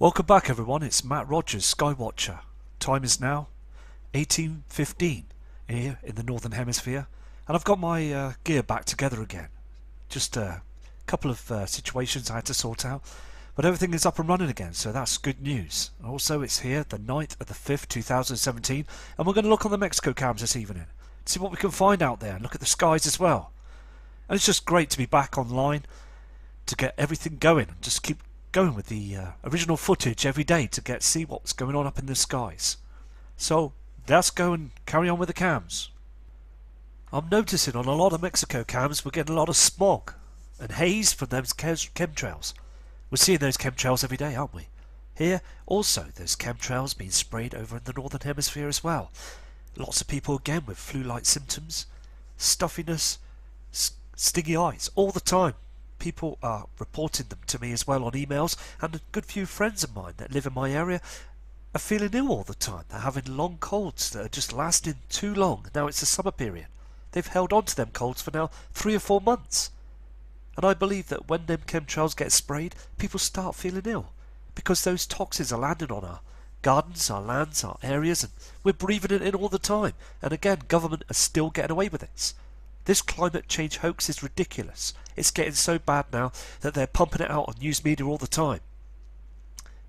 Welcome back everyone, it's Matt Rogers, Skywatcher. Time is now 18:15 here in the Northern Hemisphere, and I've got my gear back together again. Just a couple of situations I had to sort out, but everything is up and running again, so that's good news. Also, it's here, the 9th of the 5th, 2017, and we're going to look on the Mexico cams this evening, see what we can find out there, and look at the skies as well. And it's just great to be back online to get everything going and just keep going with the original footage every day to see what's going on up in the skies. So let's go and carry on with the cams. I'm noticing on a lot of Mexico cams we're getting a lot of smog and haze from those chemtrails. We're seeing those chemtrails every day, aren't we? Here also there's chemtrails being sprayed over in the Northern Hemisphere as well. Lots of people again with flu-like symptoms, stuffiness, stingy eyes all the time. People are reporting them to me as well on emails, and a good few friends of mine that live in my area are feeling ill all the time. They're having long colds that are just lasting too long. Now it's the summer period. They've held on to them colds for now 3 or 4 months. And I believe that when them chemtrails get sprayed, people start feeling ill because those toxins are landing on our gardens, our lands, our areas, and we're breathing it in all the time. And again, government are still getting away with this. This climate change hoax is ridiculous. It's getting so bad now that they're pumping it out on news media all the time.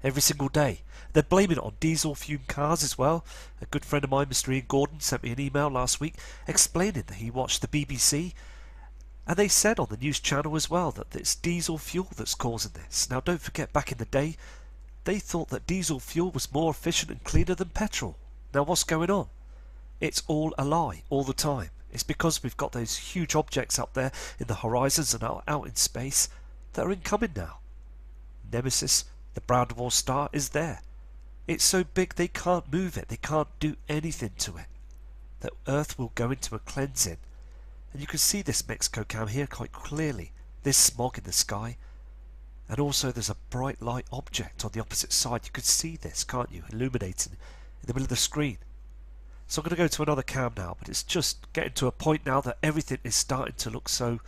Every single day. They're blaming it on diesel fume cars as well. A good friend of mine, Mr. Ian Gordon, sent me an email last week explaining that he watched the BBC, and they said on the news channel as well that it's diesel fuel that's causing this. Now don't forget, back in the day they thought that diesel fuel was more efficient and cleaner than petrol. Now what's going on? It's all a lie all the time. It's because we've got those huge objects up there in the horizons and out in space that are incoming now. Nemesis, the brown dwarf star, is there. It's so big they can't move it. They can't do anything to it. The Earth will go into a cleansing. And you can see this Mexico cam here quite clearly. There's smog in the sky. And also there's a bright light object on the opposite side. You can see this, can't you? Illuminating in the middle of the screen. So I'm going to go to another cam now, but it's just getting to a point now that everything is starting to look so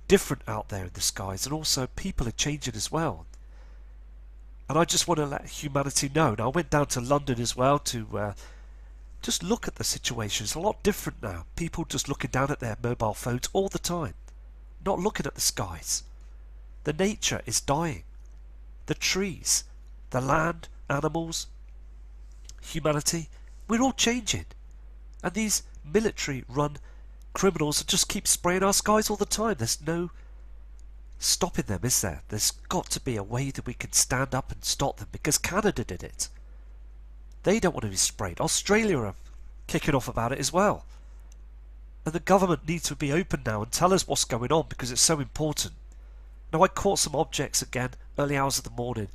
different out there in the skies, and also people are changing as well. And I just want to let humanity know. Now I went down to London as well to just look at the situation. It's a lot different now. People just looking down at their mobile phones all the time, not looking at the skies. The nature is dying. The trees, the land, animals, humanity, we're all changing. And these military-run criminals just keep spraying our skies all the time. There's no stopping them, is there? There's got to be a way that we can stand up and stop them, because Canada did it. They don't want to be sprayed. Australia are kicking off about it as well. And the government needs to be open now and tell us what's going on, because it's so important. Now I caught some objects again early hours of the morning.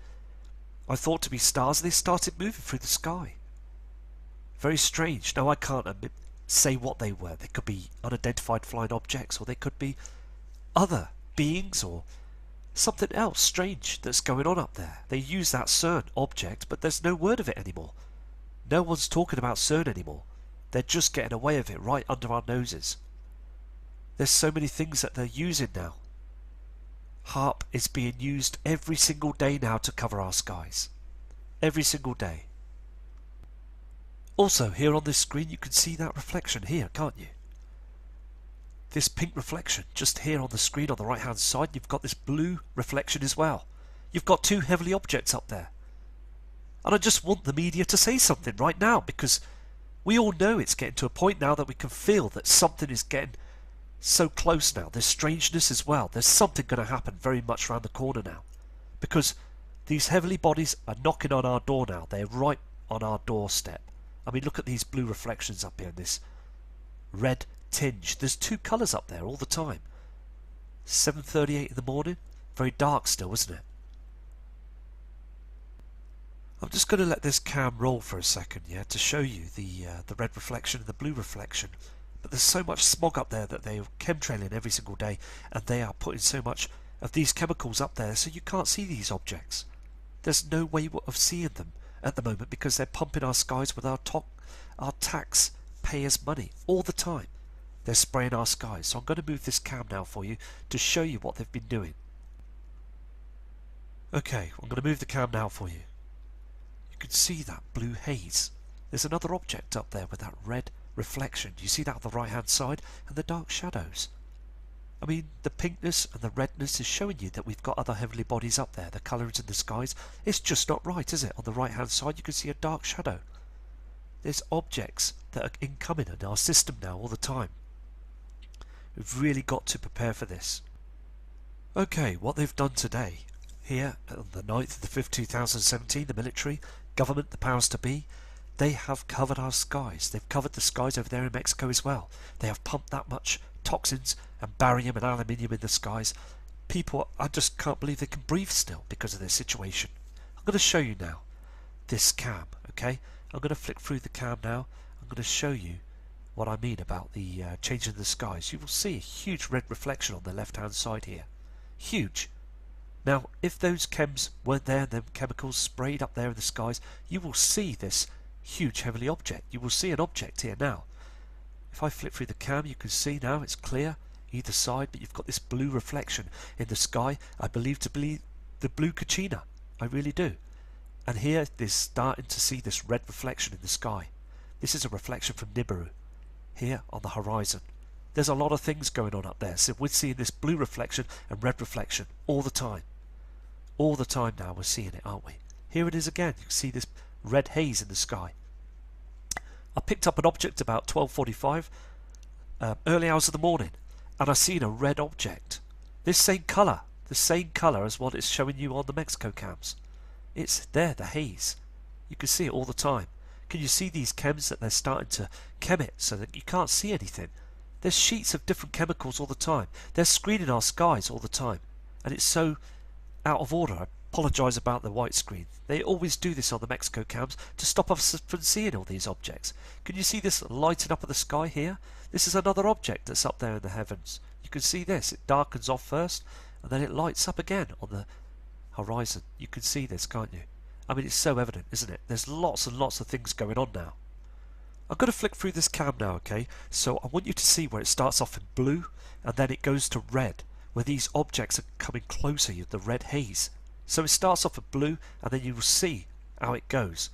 I thought to be stars, and they started moving through the sky. Very strange. Now I can't say what they were. They could be unidentified flying objects, or they could be other beings, or something else strange that's going on up there. They use that CERN object, but there's no word of it anymore. No one's talking about CERN anymore. They're just getting away with it right under our noses. There's so many things that they're using now. HARP is being used every single day now to cover our skies. Every single day. Also, here on this screen you can see that reflection here, can't you? This pink reflection just here on the screen on the right hand side. You've got this blue reflection as well. You've got two heavenly objects up there. And I just want the media to say something right now, because we all know it's getting to a point now that we can feel that something is getting so close now. There's strangeness as well. There's something going to happen very much around the corner now, because these heavenly bodies are knocking on our door now. They're right on our doorstep. I mean, look at these blue reflections up here, this red tinge. There's two colours up there all the time. 7:38 in the morning. Very dark still, isn't it? I'm just going to let this cam roll for a second, yeah, to show you the red reflection and the blue reflection. But there's so much smog up there that they're chemtrailing every single day, and they are putting so much of these chemicals up there so you can't see these objects. There's no way of seeing them at the moment, because they're pumping our skies with our taxpayers' money all the time. They're spraying our skies. So I'm going to move this cam now for you to show you what they've been doing. Okay, I'm going to move the cam now for you. can see that blue haze. There's another object up there with that red reflection. Do you see that on the right hand side? And the dark shadows. I mean, the pinkness and the redness is showing you that we've got other heavenly bodies up there. The colours in the skies. It's just not right, is it? On the right hand side you can see a dark shadow. There's objects that are incoming in our system now all the time. We've really got to prepare for this. Okay, what they've done today, here on the 9th of the 5th 2017, the military, government, the powers to be, they have covered our skies. They've covered the skies over there in Mexico as well. They have pumped that much toxins and barium and aluminium in the skies. People, I just can't believe they can breathe still because of their situation. I'm going to show you now this cam, okay? I'm going to flick through the cam now. I'm going to show you what I mean about the change in the skies. You will see a huge red reflection on the left hand side here. Huge. Now if those chems weren't there, them chemicals sprayed up there in the skies, you will see this huge heavenly object. You will see an object here now. If I flip through the cam, you can see now it's clear either side, but you've got this blue reflection in the sky. I believe to be the blue Kachina. I really do. And here they're starting to see this red reflection in the sky. This is a reflection from Nibiru here on the horizon. There's a lot of things going on up there, so we're seeing this blue reflection and red reflection all the time. All the time now we're seeing it, aren't we? Here it is again. You can see this red haze in the sky. I picked up an object about 12:45, early hours of the morning, and I seen a red object. This same colour, the same colour as what it's showing you on the Mexico cams. It's there, the haze. You can see it all the time. Can you see these chems that they're starting to chem it so that you can't see anything? There's sheets of different chemicals all the time. They're screening our skies all the time. And it's so out of order. I apologise about the white screen. They always do this on the Mexico cams to stop us from seeing all these objects. Can you see this lighting up of the sky here? This is another object that's up there in the heavens. You can see this. It darkens off first and then it lights up again on the horizon. You can see this, can't you? I mean, it's so evident, isn't it? There's lots and lots of things going on now. I'm going to flick through this cam now, okay? So I want you to see where it starts off in blue and then it goes to red, where these objects are coming closer, the red haze. So it starts off at blue and then you will see how it goes.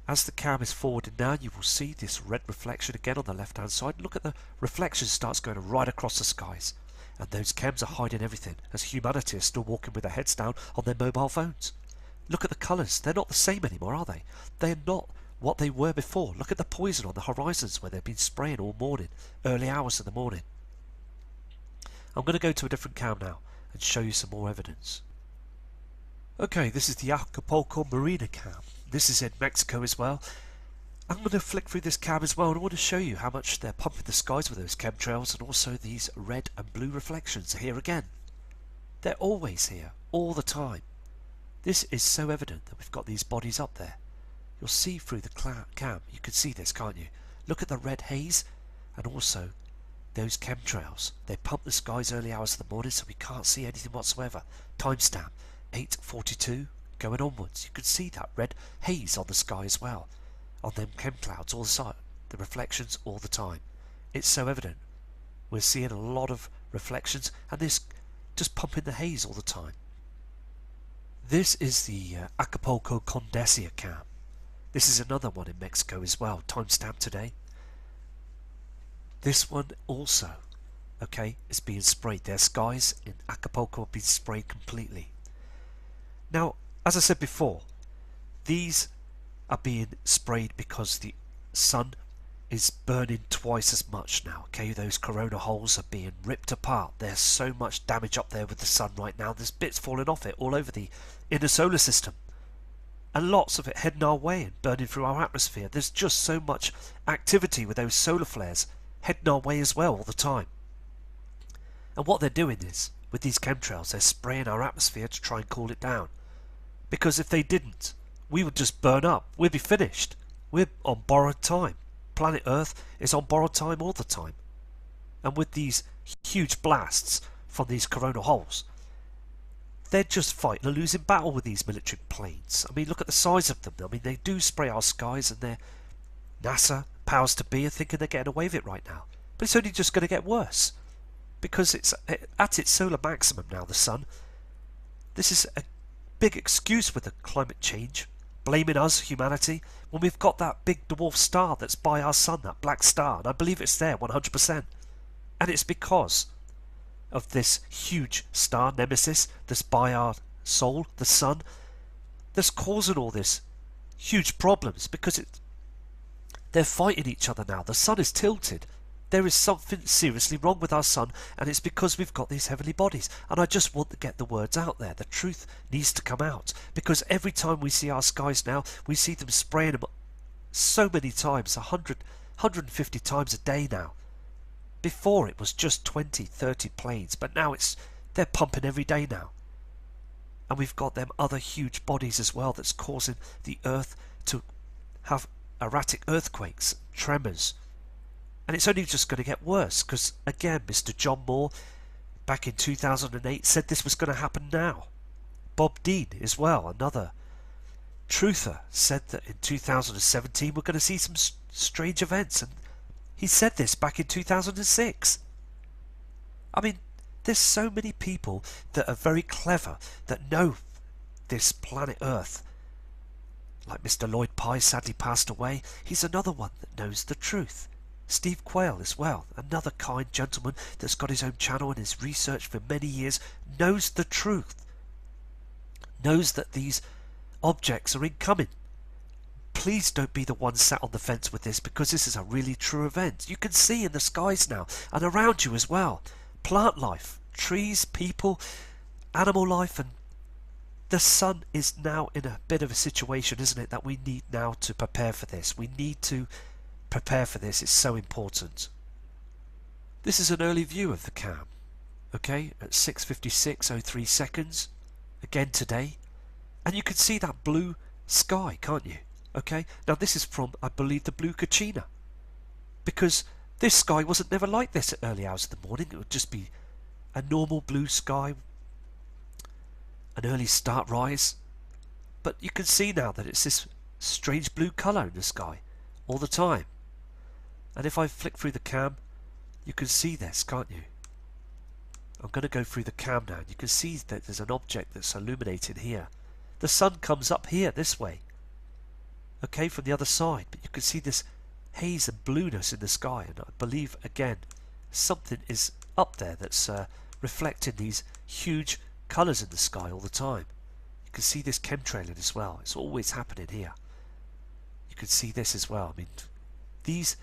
As the cam is forwarded now, you will see this red reflection again on the left hand side. Look at the reflection starts going right across the skies. And those chems are hiding everything, as humanity is still walking with their heads down on their mobile phones. Look at the colours. They're not the same anymore, are they? They're not what they were before. Look at the poison on the horizons where they've been spraying all morning, early hours of the morning. I'm going to go to a different cam now and show you some more evidence. Okay, this is the Acapulco Marina cam. This is in Mexico as well. I'm going to flick through this cam as well and I want to show you how much they're pumping the skies with those chemtrails and also these red and blue reflections here again. They're always here, all the time. This is so evident that we've got these bodies up there. You'll see through the cam, you can see this, can't you? Look at the red haze and also those chemtrails. They pump the skies early hours of the morning so we can't see anything whatsoever. Timestamp 8:42 going onwards. You can see that red haze on the sky as well. On them chem clouds all the time. The reflections all the time. It's so evident. We're seeing a lot of reflections and this just pumping the haze all the time. This is the Acapulco Condesa cam. This is another one in Mexico as well. Timestamp today. This one also, okay, is being sprayed. Their skies in Acapulco have been sprayed completely. Now, as I said before, these are being sprayed because the sun is burning twice as much now, okay? Those corona holes are being ripped apart. There's so much damage up there with the sun right now. There's bits falling off it all over the inner solar system. And lots of it heading our way and burning through our atmosphere. There's just so much activity with those solar flares heading our way as well all the time. And what they're doing is, with these chemtrails, they're spraying our atmosphere to try and cool it down. Because if they didn't, we would just burn up. We'd be finished. We're on borrowed time. Planet Earth is on borrowed time all the time. And with these huge blasts from these corona holes, they're just fighting a losing battle with these military planes. I mean, look at the size of them. I mean, they do spray our skies and they're NASA, powers to be, are thinking they're getting away with it right now. But it's only just going to get worse. Because it's at its solar maximum now, the sun. This is a big excuse with the climate change. blaming us, humanity, when we've got that big dwarf star that's by our sun, that black star, and I believe it's there 100%. And it's because of this huge star, Nemesis, that's by our soul, the sun, that's causing all this huge problems, because they're fighting each other now. The sun is tilted. There is something seriously wrong with our sun, and it's because we've got these heavenly bodies. And I just want to get the words out there. The truth needs to come out, because every time we see our skies now, we see them spraying them so many times, 150 times a day now. Before it was just 20, 30 planes, but now they're pumping every day now. And we've got them other huge bodies as well that's causing the earth to have erratic earthquakes, tremors. And it's only just going to get worse, because again, Mr. John Moore back in 2008 said this was going to happen now. Bob Dean as well, another truther, said that in 2017 we're going to see some strange events, and he said this back in 2006. I mean, there's so many people that are very clever that know this planet Earth. Like Mr. Lloyd Pye sadly passed away, he's another one that knows the truth. Steve Quayle as well, another kind gentleman that's got his own channel and has researched for many years, knows the truth. Knows that these objects are incoming. Please don't be the one sat on the fence with this, because this is a really true event. You can see in the skies now, and around you as well. Plant life, trees, people, animal life, and the sun is now in a bit of a situation, isn't it, that we need now to prepare for this. We need to prepare for this. It's so important. This is an early view of the cam, okay, at 6:56:03 seconds, again today, and you can see that blue sky, can't you? Okay, now this is from, I believe, the Blue Kachina, because this sky wasn't never like this at early hours of the morning. It would just be a normal blue sky, an early start rise, but you can see now that it's this strange blue colour in the sky all the time. And if I flick through the cam, you can see this, can't you? I'm going to go through the cam now, and you can see that there's an object that's illuminating here. The sun comes up here this way, okay, from the other side, but you can see this haze and blueness in the sky, and I believe again something is up there that's reflecting these huge colours in the sky all the time. You can see this chemtrailing as well. It's always happening here. You can see this as well. I mean, these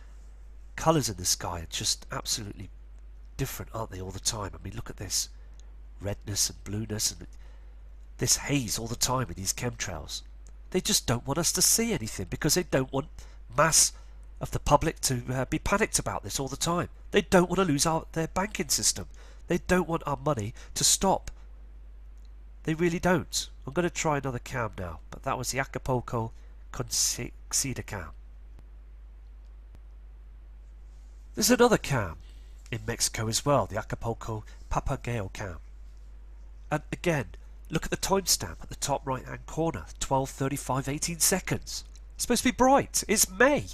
colours in the sky are just absolutely different, aren't they, all the time? I mean, look at this redness and blueness and this haze all the time in these chemtrails. They just don't want us to see anything, because they don't want mass of the public to be panicked about this all the time. They don't want to lose their banking system. They don't want our money to stop. They really don't. I'm going to try another cam now, but that was the Acapulco Cedar cam. There's another cam in Mexico as well, the Acapulco Papagayo cam. And again, look at the timestamp at the top right hand corner, 12:35:18 seconds. It's supposed to be bright. It's May.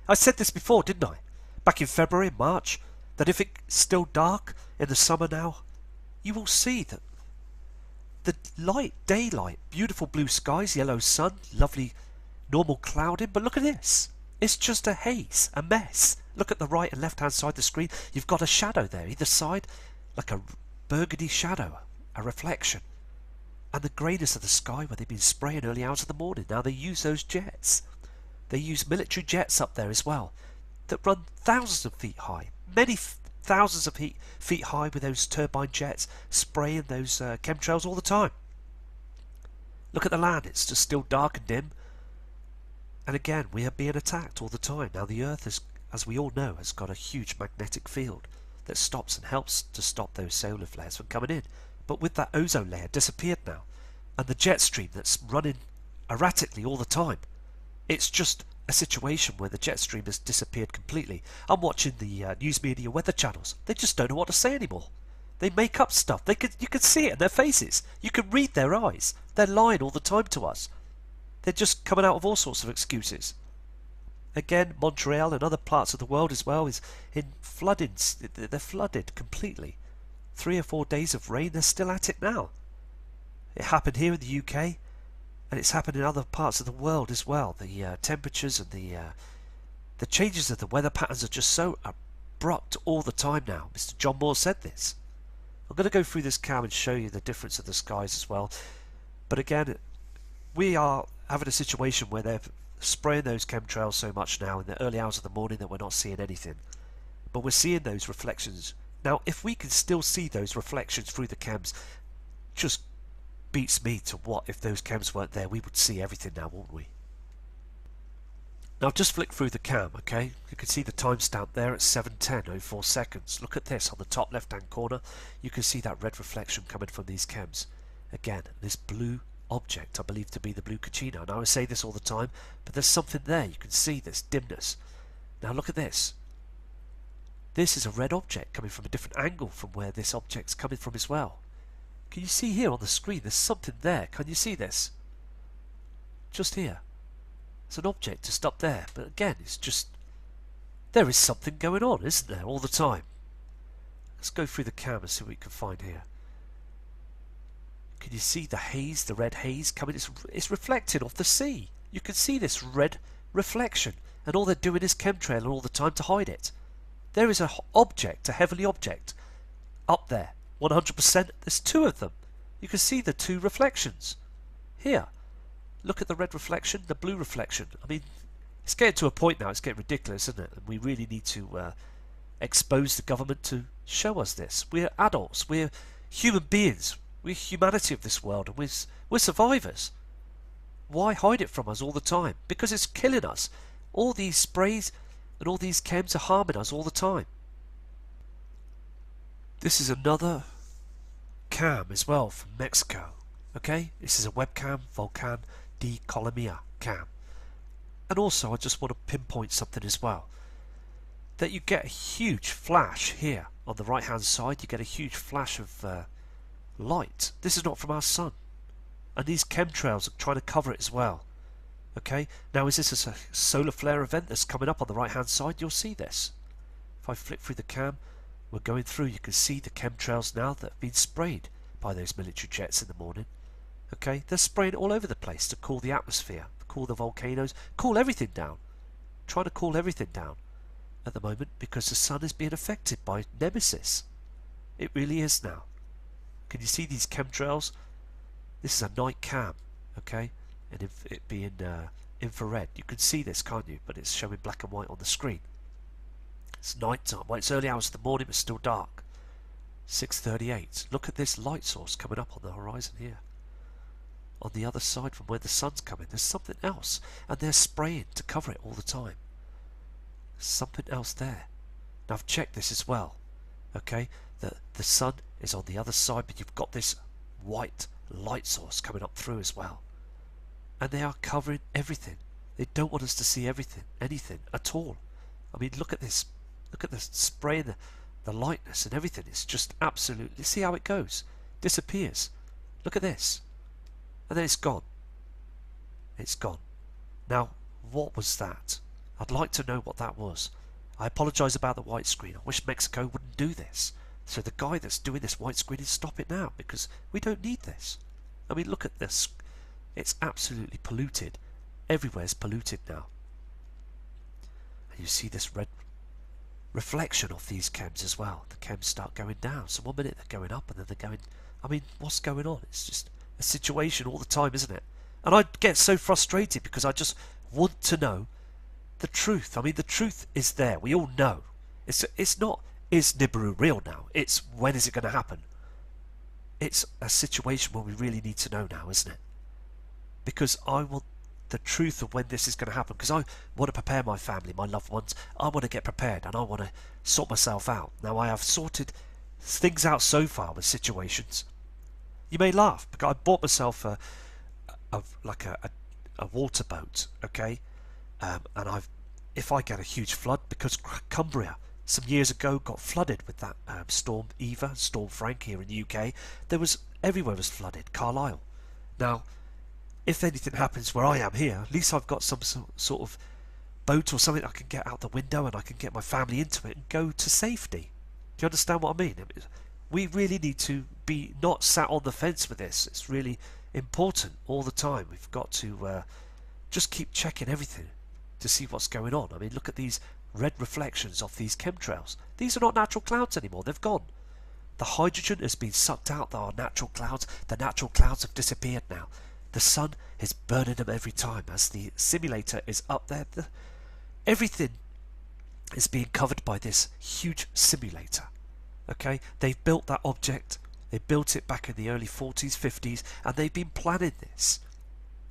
I said this before, didn't I? Back in February, March, that if it's still dark in the summer now, you will see that the light, daylight, beautiful blue skies, yellow sun, lovely normal clouding, but look at this. It's just a haze, a mess. Look at the right and left hand side of the screen. You've got a shadow there, either side, like a burgundy shadow, a reflection. And the greyness of the sky where they've been spraying early hours of the morning. Now they use those jets. They use military jets up there as well that run thousands of feet high, many thousands of feet high, with those turbine jets spraying those chemtrails all the time. Look at the land. It's just still dark and dim. And again, we are being attacked all the time. Now the Earth, as we all know, has got a huge magnetic field that stops and helps to stop those solar flares from coming in. But with that ozone layer disappeared now, and the jet stream that's running erratically all the time, it's just a situation where the jet stream has disappeared completely. I'm watching the news media weather channels. They just don't know what to say anymore. They make up stuff. You can see it in their faces. You can read their eyes. They're lying all the time to us. They're just coming out with all sorts of excuses. Again, Montreal and other parts of the world as well is in flooding. They're flooded completely. 3 or 4 days of rain, they're still at it now. It happened here in the UK. And it's happened in other parts of the world as well. The temperatures and the changes of the weather patterns are just so abrupt all the time now. Mr. John Moore said this. I'm going to go through this cam and show you the difference of the skies as well. But again, we are having a situation where they're spraying those chemtrails so much now in the early hours of the morning that we're not seeing anything. But we're seeing those reflections. Now, if we can still see those reflections through the chems, just beats me to what if those chems weren't there. We would see everything now, wouldn't we? Now just flick through the cam, okay? You can see the timestamp there at 7:10:04 seconds. Look at this on the top left hand corner. You can see that red reflection coming from these chems. Again, this blue object I believe to be the blue Caccino. Now I say this all the time, but there's something there. You can see this dimness. Now look at this. This is a red object coming from a different angle from where this object's coming from as well. Can you see here on the screen? There's something there. Can you see this? Just here. It's an object just up there, but again, it's just, there is something going on, isn't there, all the time? Let's go through the cam and see what we can find here. Can you see the haze, the red haze coming? It's reflecting off the sea. You can see this red reflection, and all they're doing is chemtrailing all the time to hide it. There is an object, a heavenly object, up there, 100%. There's two of them. You can see the two reflections here. Look at the red reflection, the blue reflection. I mean, it's getting to a point now, it's getting ridiculous, isn't it? And we really need to expose the government to show us this. We're adults, we're human beings, we're humanity of this world, and we're survivors. Why hide it from us all the time? Because it's killing us. All these sprays and all these chems are harming us all the time. This is another cam as well from Mexico. Okay, this is a webcam, Volcan de Colomia cam. And also I just want to pinpoint something as well, that you get a huge flash here on the right hand side. You get a huge flash of light. This is not from our sun, and these chemtrails are trying to cover it as well. Okay, now is this a solar flare event that's coming up on the right hand side? You'll see this. If I flick through the cam, we're going through, you can see the chemtrails now that have been sprayed by those military jets in the morning. Okay, they're spraying all over the place to cool the atmosphere, to cool the volcanoes, cool everything down. Trying to cool everything down at the moment because the sun is being affected by Nemesis. It really is now. Can you see these chemtrails? This is a night cam, okay, and it being infrared. You can see this, can't you? But it's showing black and white on the screen. It's night time. Well, it's early hours of the morning, but still dark. 6:38. Look at this light source coming up on the horizon here. On the other side from where the sun's coming, there's something else, and they're spraying to cover it all the time. There's something else there. Now I've checked this as well. Okay, the sun is on the other side, but you've got this white light source coming up through as well, and they are covering everything. They don't want us to see anything at all. I mean, look at this. Look at this spraying the lightness and everything. It's just absolutely. See how it goes? Disappears. Look at this. And then it's gone. It's gone. Now, what was that? I'd like to know what that was. I apologise about the white screen. I wish Mexico wouldn't do this. So the guy that's doing this white screen is stop it now, because we don't need this. I mean, look at this. It's absolutely polluted. Everywhere's polluted now. And you see this red reflection of these chems as well. The chems start going down. So one minute they're going up and then they're going... I mean, what's going on? It's just a situation all the time, isn't it? And I get so frustrated because I just want to know the truth. I mean, the truth is there. We all know. It's not, is Nibiru real now? It's, when is it going to happen? It's a situation where we really need to know now, isn't it? Because I want the truth of when this is going to happen, because I want to prepare my family, my loved ones. I want to get prepared and I want to sort myself out. Now, I have sorted things out so far with situations. You may laugh, because I bought myself a water boat, okay, and if I get a huge flood, because Cumbria some years ago got flooded with that storm Eva, Storm Frank here in the UK. Everywhere was flooded. Carlisle. Now, if anything happens where I am here, at least I've got some sort of boat or something I can get out the window and I can get my family into it and go to safety. Do you understand what I mean? We really need to be not sat on the fence with this. It's really important all the time. We've got to just keep checking everything to see what's going on. I mean, look at these red reflections off these chemtrails. These are not natural clouds anymore. They've gone. The hydrogen has been sucked out. There are natural clouds. The natural clouds have disappeared now. The sun is burning them every time as the simulator is up there. Everything is being covered by this huge simulator. Okay, they've built that object. They built it back in the early 40s, 50s, and they've been planning this.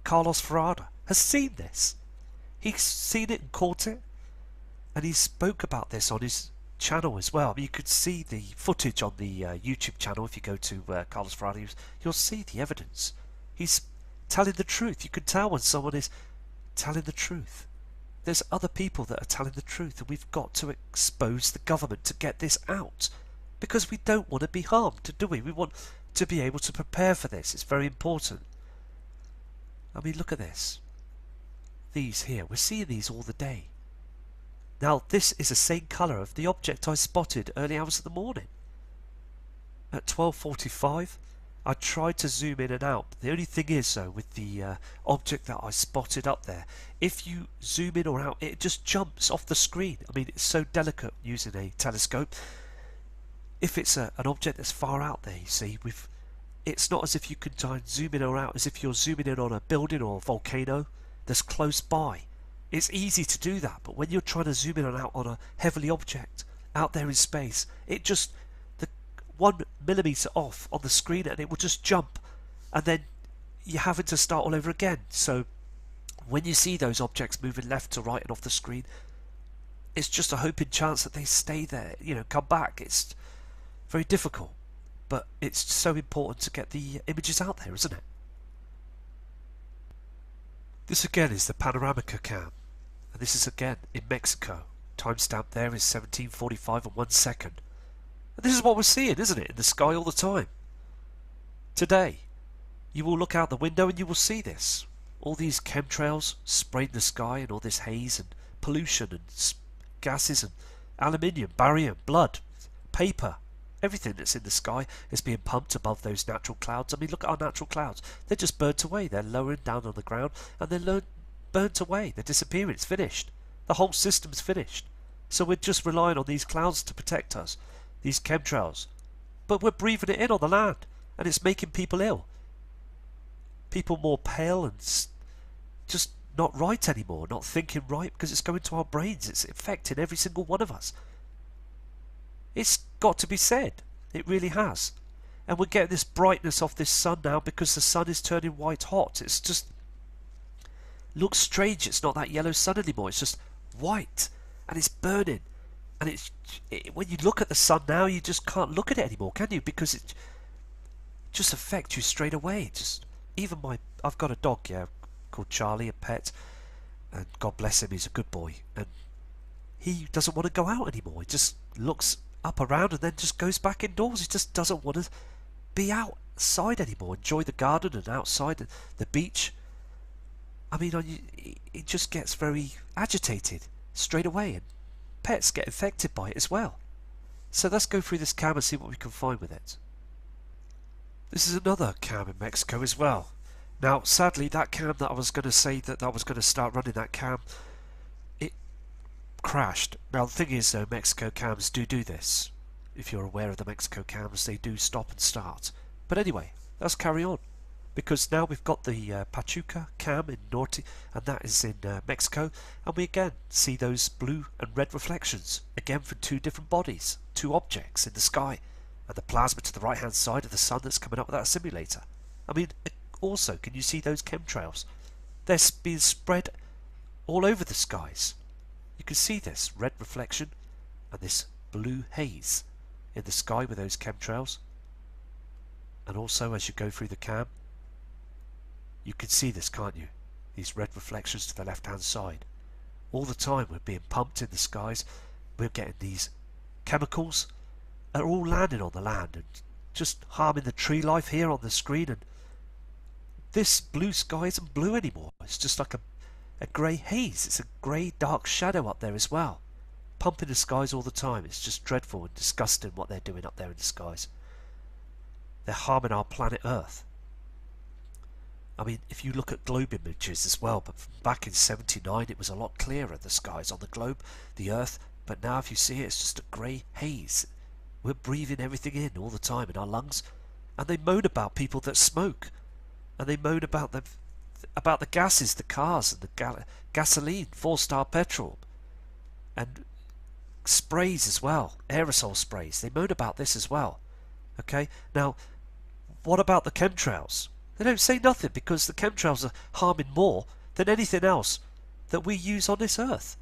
Carlos Ferrada has seen this. He's seen it and caught it, and he spoke about this on his channel as well. I mean, you could see the footage on the YouTube channel. If you go to Carlos Ferrada, you'll see the evidence. He's telling the truth. You can tell when someone is telling the truth. There's other people that are telling the truth, and we've got to expose the government to get this out, because we don't want to be harmed, do we? We want to be able to prepare for this. It's very important. I mean, look at this. These here, we're seeing these all the day. Now, this is the same colour of the object I spotted early hours of the morning. At 12:45, I tried to zoom in and out. The only thing is, though, with the object that I spotted up there, if you zoom in or out, it just jumps off the screen. I mean, it's so delicate using a telescope. If it's an object that's far out there, you see, it's not as if you can try and zoom in or out as if you're zooming in on a building or a volcano that's close by. It's easy to do that, but when you're trying to zoom in and out on a heavily object out there in space, it just, the 1 millimetre off on the screen and it will just jump, and then you're having to start all over again. So when you see those objects moving left to right and off the screen, it's just a hoping chance that they stay there, you know, come back. It's very difficult, but it's so important to get the images out there, isn't it? This again is the Panoramica cam, and this is again in Mexico. Timestamp there is 17:45 and 1 second. And this is what we're seeing, isn't it, in the sky all the time. Today, you will look out the window and you will see this. All these chemtrails spraying the sky, and all this haze and pollution and gases and aluminium, barium, blood, paper. Everything that's in the sky is being pumped above those natural clouds. I mean, look at our natural clouds. They're just burnt away. They're lowering down on the ground and they're burnt away. They're disappearing. It's finished. The whole system's finished. So we're just relying on these clouds to protect us, these chemtrails. But we're breathing it in on the land, and it's making people ill. People more pale and just not right anymore, not thinking right, because it's going to our brains. It's affecting every single one of us. It's got to be said. It really has. And we're getting this brightness off this sun now because the sun is turning white hot. It's just looks strange. It's not that yellow sun anymore. It's just white, and it's burning. And when you look at the sun now, you just can't look at it anymore, can you? Because it just affects you straight away. I've got a dog, yeah, called Charlie, a pet, and God bless him, he's a good boy. And he doesn't want to go out anymore. He just looks up around and then just goes back indoors. He just doesn't want to be outside anymore, enjoy the garden and outside the beach. I mean, it just gets very agitated straight away, and pets get infected by it as well. So let's go through this cam and see what we can find with it. This is another cam in Mexico as well. Now, sadly, that cam that I was going to say that I was going to start running, that cam, it crashed. Now, the thing is, though, Mexico cams do this. If you're aware of the Mexico cams, they do stop and start. But anyway, let's carry on. Because now we've got the Pachuca cam in Norte, and that is in Mexico, and we again see those blue and red reflections, again from two different bodies, two objects in the sky, and the plasma to the right hand side of the sun that's coming up with that simulator. I mean, also, can you see those chemtrails? They're being spread all over the skies. You can see this red reflection and this blue haze in the sky with those chemtrails. And also, as you go through the cam, you can see this, can't you? These red reflections to the left hand side. All the time we're being pumped in the skies. We're getting these chemicals that are all landing on the land and just harming the tree life here on the screen. And this blue sky isn't blue anymore. It's just like a grey haze. It's a grey dark shadow up there as well. Pumping the skies all the time. It's just dreadful and disgusting what they're doing up there in the skies. They're harming our planet Earth. I mean, if you look at globe images as well, but back in 79 it was a lot clearer, the skies on the globe, the Earth, but now if you see it, it's just a grey haze. We're breathing everything in all the time in our lungs, and they moan about people that smoke, and they moan about the gases, the cars, and the gasoline, 4-star petrol, and sprays as well, aerosol sprays. They moan about this as well. Okay, now what about the chemtrails? They don't say nothing, because the chemtrails are harming more than anything else that we use on this earth.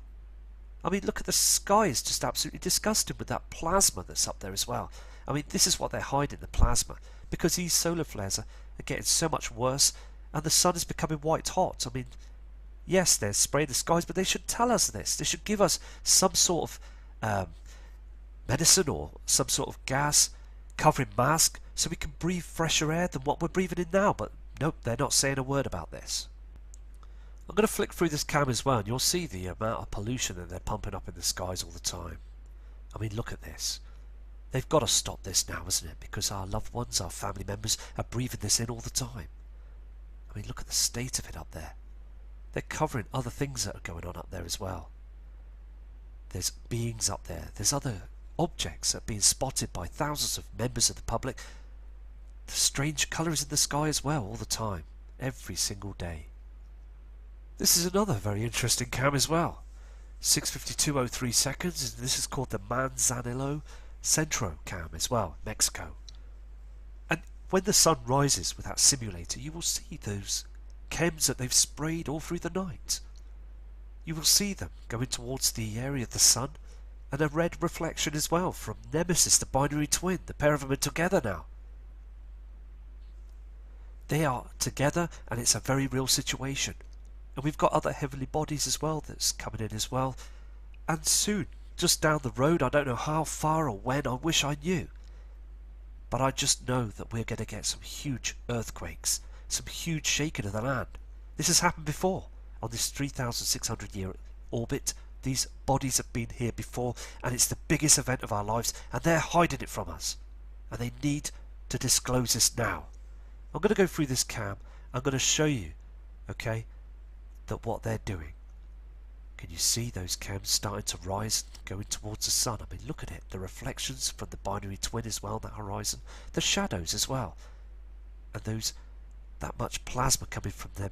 I mean, look at the sky, it's just absolutely disgusting with that plasma that's up there as well. I mean, this is what they're hiding, the plasma, because these solar flares are getting so much worse, and the sun is becoming white hot. I mean, yes, they're spraying the skies, but they should tell us this. They should give us some sort of medicine or some sort of gas covering mask so we can breathe fresher air than what we're breathing in now. But nope, they're not saying a word about this. I'm going to flick through this cam as well, and you'll see the amount of pollution that they're pumping up in the skies all the time. I mean, look at this. They've got to stop this now, isn't it? Because our loved ones, our family members, are breathing this in all the time. I mean, look at the state of it up there. They're covering other things that are going on up there as well. There's beings up there. There's other objects that are being spotted by thousands of members of the public. The strange colours in the sky as well all the time, every single day. This is another very interesting cam as well. 6:52:03 seconds, and this is called the Manzanillo Centro cam as well, Mexico. And when the sun rises with that simulator, you will see those chems that they've sprayed all through the night. You will see them going towards the area of the sun, and a red reflection as well from Nemesis, the binary twin. The pair of them are together now. They are together, and it's a very real situation. And we've got other heavenly bodies as well that's coming in as well. And soon, just down the road, I don't know how far or when, I wish I knew. But I just know that we're going to get some huge earthquakes, some huge shaking of the land. This has happened before. On this 3,600 year orbit, these bodies have been here before, and it's the biggest event of our lives, and they're hiding it from us. And they need to disclose this now. I'm going to go through this cam. I'm going to show you, okay, that what they're doing. Can you see those chems starting to rise, going towards the sun? I mean, look at it. The reflections from the binary twin as well, that horizon. The shadows as well. And that much plasma coming from them.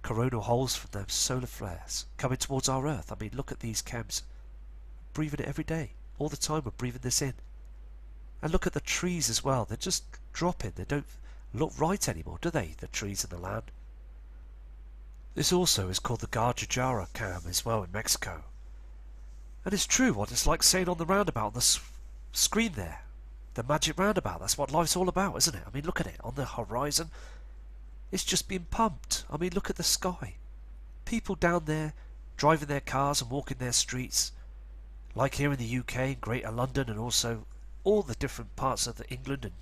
Coronal holes from them solar flares coming towards our Earth. I mean, look at these chems. Breathing it every day. All the time we're breathing this in. And look at the trees as well. They're just dropping. They don't look right anymore, do they? The trees in the land. This also is called the Guadalajara cam as well in Mexico. And it's true what it's like saying on the roundabout on the screen there. The magic roundabout. That's what life's all about, isn't it? I mean, look at it. On the horizon, it's just being pumped. I mean, look at the sky. People down there driving their cars and walking their streets. Like here in the UK and Greater London, and also all the different parts of England, and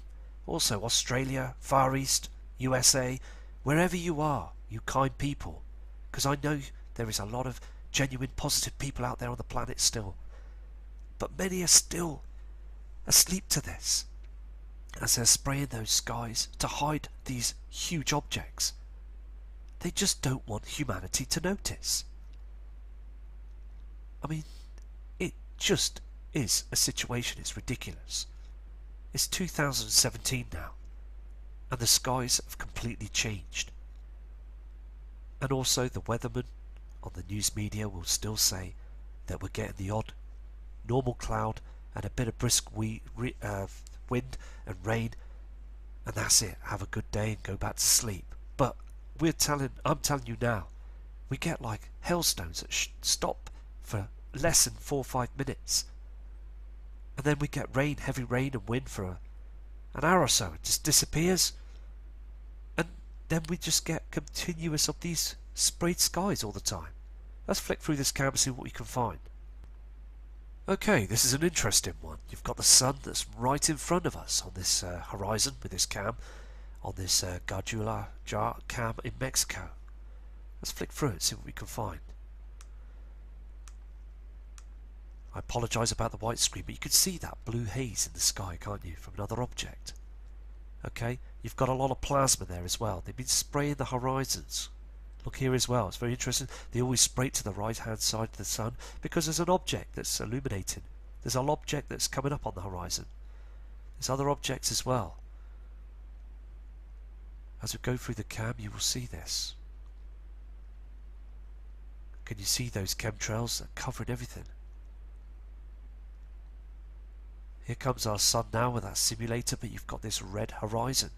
also Australia, Far East, USA, wherever you are, you kind people. Because I know there is a lot of genuine positive people out there on the planet still. But many are still asleep to this, as they're spraying those skies to hide these huge objects. They just don't want humanity to notice. I mean, it just is a situation. It's ridiculous. It's 2017 now, and the skies have completely changed. And also the weathermen on the news media will still say that we're getting the odd normal cloud and a bit of brisk wind and rain, and that's it. Have a good day and go back to sleep. But I'm telling you now, we get like hailstones that stop for less than 4 or 5 minutes, and then we get rain, heavy rain and wind for an hour or so. It just disappears, and then we just get continuous of these sprayed skies all the time. Let's flick through this cam and see what we can find. Okay, this is an interesting one. You've got the sun that's right in front of us on this horizon with this cam, on this Guadalajara cam in Mexico. Let's flick through it and see what we can find. I apologise about the white screen, but you can see that blue haze in the sky, can't you, from another object. Okay, you've got a lot of plasma there as well. They've been spraying the horizons. Look here as well, it's very interesting. They always spray it to the right hand side of the sun because there's an object that's illuminating. There's an object that's coming up on the horizon. There's other objects as well. As we go through the cam, you will see this. Can you see those chemtrails that are covering everything? Here comes our sun now with that simulator, but you've got this red horizon.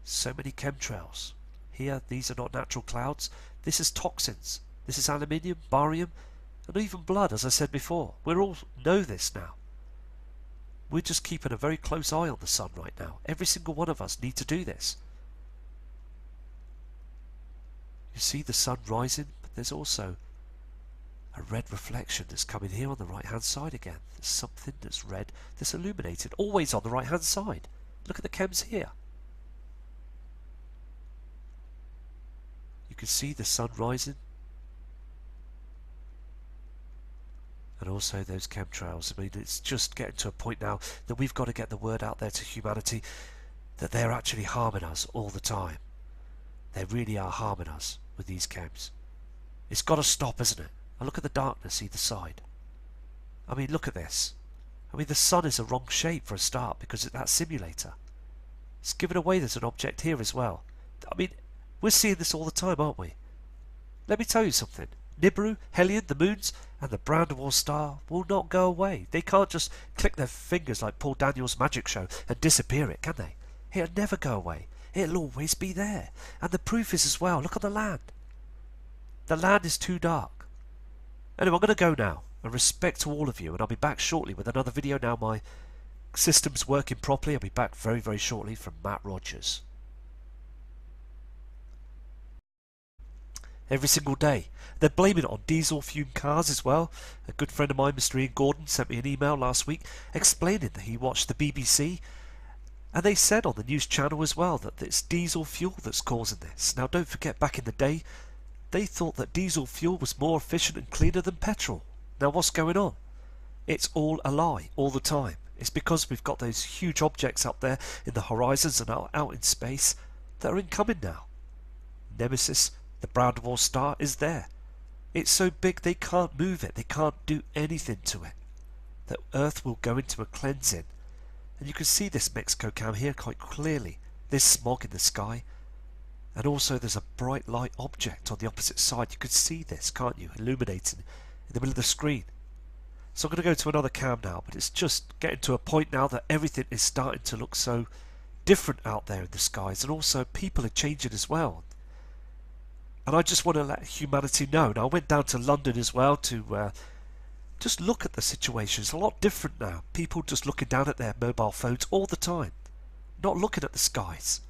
So many chemtrails. Here, these are not natural clouds. This is toxins. This is aluminium, barium, and even blood, as I said before. We all know this now. We're just keeping a very close eye on the sun right now. Every single one of us need to do this. You see the sun rising, but there's also a red reflection that's coming here on the right hand side again. There's something that's red that's illuminated, always on the right hand side. Look at the chems here. You can see the sun rising. And also those chemtrails. I mean, it's just getting to a point now that we've got to get the word out there to humanity that they're actually harming us all the time. They really are harming us with these chems. It's got to stop, isn't it? And look at the darkness either side. I mean, look at this. I mean, the sun is a wrong shape for a start because of that simulator. It's given away there's an object here as well. I mean, we're seeing this all the time, aren't we? Let me tell you something. Nibiru, Hellion, the moons, and the brown dwarf star will not go away. They can't just click their fingers like Paul Daniels' magic show and disappear it, can they? It'll never go away. It'll always be there. And the proof is as well. Look at the land. The land is too dark. Anyway, I'm going to go now. And respect to all of you. And I'll be back shortly with another video. Now my system's working properly. I'll be back very, very shortly from Matt Rogers. Every single day. They're blaming it on diesel fume cars as well. A good friend of mine, Mr. Ian Gordon, sent me an email last week explaining that he watched the BBC and they said on the news channel as well that it's diesel fuel that's causing this. Now don't forget, back in the day they thought that diesel fuel was more efficient and cleaner than petrol. Now what's going on? It's all a lie all the time. It's because we've got those huge objects up there in the horizons and out in space that are incoming now. Nemesis, the brown dwarf star, is there. It's so big they can't move it. They can't do anything to it. The Earth will go into a cleansing. And you can see this Mexico cam here quite clearly. There's smog in the sky. And also there's a bright light object on the opposite side. You can see this, can't you? Illuminating in the middle of the screen. So I'm going to go to another cam now. But it's just getting to a point now that everything is starting to look so different out there in the skies. And also people are changing as well. And I just want to let humanity know. Now, I went down to London as well to just look at the situation. It's a lot different now. People just looking down at their mobile phones all the time. Not looking at the skies.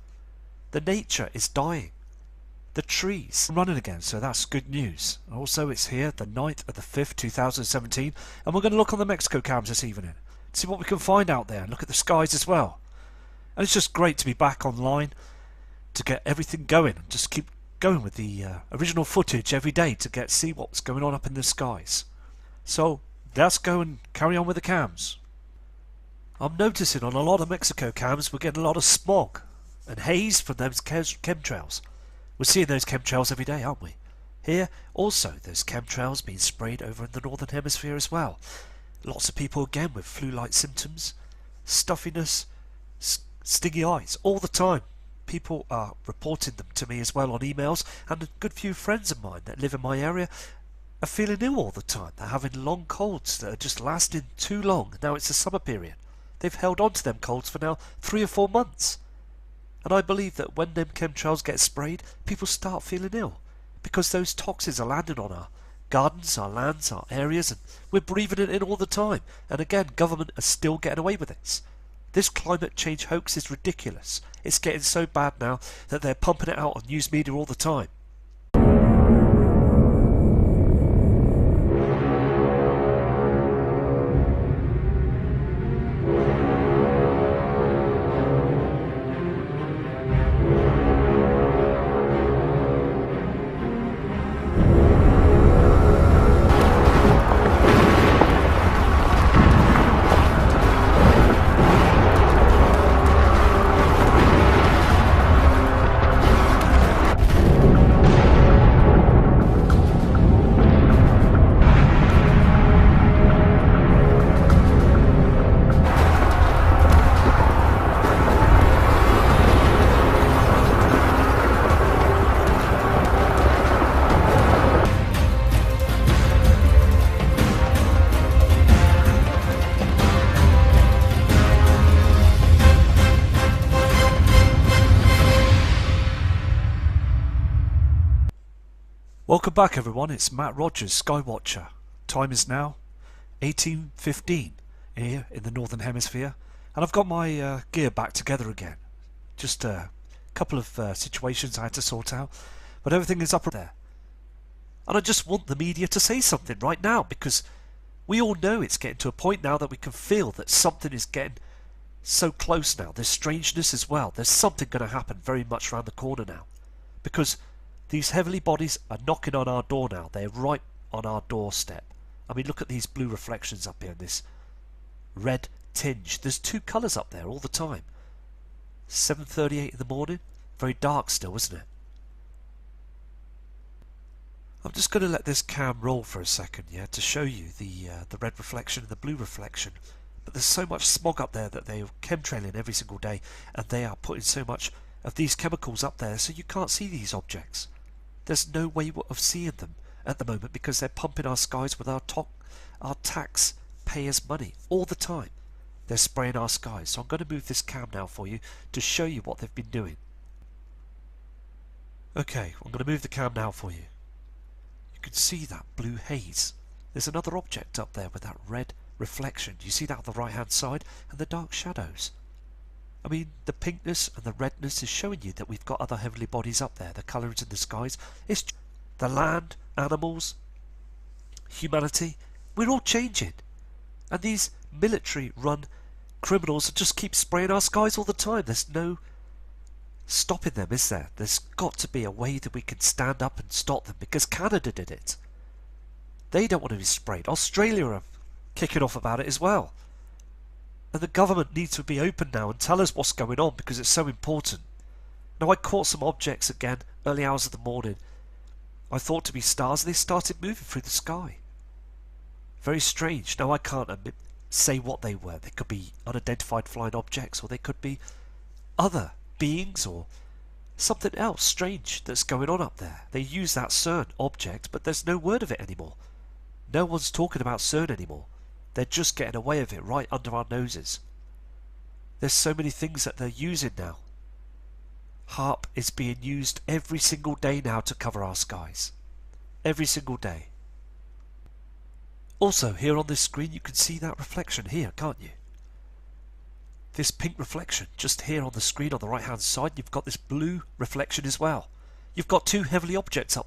The nature is dying. The trees are running again, so that's good news. Also, it's here, the 9th of the 5th, 2017. And we're going to look on the Mexico cams this evening. See what we can find out there and look at the skies as well. And it's just great to be back online to get everything going and just keep going with the original footage every day to see what's going on up in the skies. So let's go and carry on with the cams. I'm noticing on a lot of Mexico cams we're getting a lot of smog and haze from those chemtrails. We're seeing those chemtrails every day, aren't we? Here also there's chemtrails being sprayed over in the northern hemisphere as well. Lots of people again with flu-like symptoms, stuffiness, stingy eyes all the time. People are reporting them to me as well on emails, and a good few friends of mine that live in my area are feeling ill all the time. They're having long colds that are just lasting too long. Now it's the summer period. They've held on to them colds for now 3 or 4 months. And I believe that when them chemtrails get sprayed, people start feeling ill because those toxins are landing on our gardens, our lands, our areas, and we're breathing it in all the time. And again, government are still getting away with this. This climate change hoax is ridiculous. It's getting so bad now that they're pumping it out on news media all the time. Welcome back everyone, it's Matt Rogers, Skywatcher. Time is now 18:15 here in the Northern Hemisphere, and I've got my gear back together again. Just a couple of situations I had to sort out, but everything is up there. And I just want the media to say something right now, because we all know it's getting to a point now that we can feel that something is getting so close now. There's strangeness as well. There's something going to happen very much around the corner now, because these heavenly bodies are knocking on our door now. They're right on our doorstep. I mean, look at these blue reflections up here, this red tinge. There's two colours up there all the time. 7:38 in the morning. Very dark still, isn't it? I'm just going to let this cam roll for a second, yeah, to show you the red reflection and the blue reflection. But there's so much smog up there that they are chemtrailing every single day, and they are putting so much of these chemicals up there so you can't see these objects. There's no way of seeing them at the moment because they're pumping our skies with our taxpayers' money all the time. They're spraying our skies. So I'm going to move this cam now for you to show you what they've been doing. Okay, I'm going to move the cam now for you. You can see that blue haze. There's another object up there with that red reflection. You see that on the right hand side, and the dark shadows. I mean, the pinkness and the redness is showing you that we've got other heavenly bodies up there. The colours in the skies. It's the land, animals, humanity. We're all changing. And these military-run criminals just keep spraying our skies all the time. There's no stopping them, is there? There's got to be a way that we can stand up and stop them, because Canada did it. They don't want to be sprayed. Australia are kicking off about it as well. And the government needs to be open now and tell us what's going on, because it's so important. Now, I caught some objects again early hours of the morning. I thought to be stars, and they started moving through the sky. Very strange. Now, I can't say what they were. They could be unidentified flying objects, or they could be other beings, or something else strange that's going on up there. They use that CERN object, but there's no word of it anymore. No one's talking about CERN anymore. They're just getting away with it right under our noses. There's so many things that they're using now. HARP is being used every single day now to cover our skies. Every single day. Also, here on this screen you can see that reflection here, can't you? This pink reflection just here on the screen on the right hand side. You've got this blue reflection as well. You've got two heavenly objects up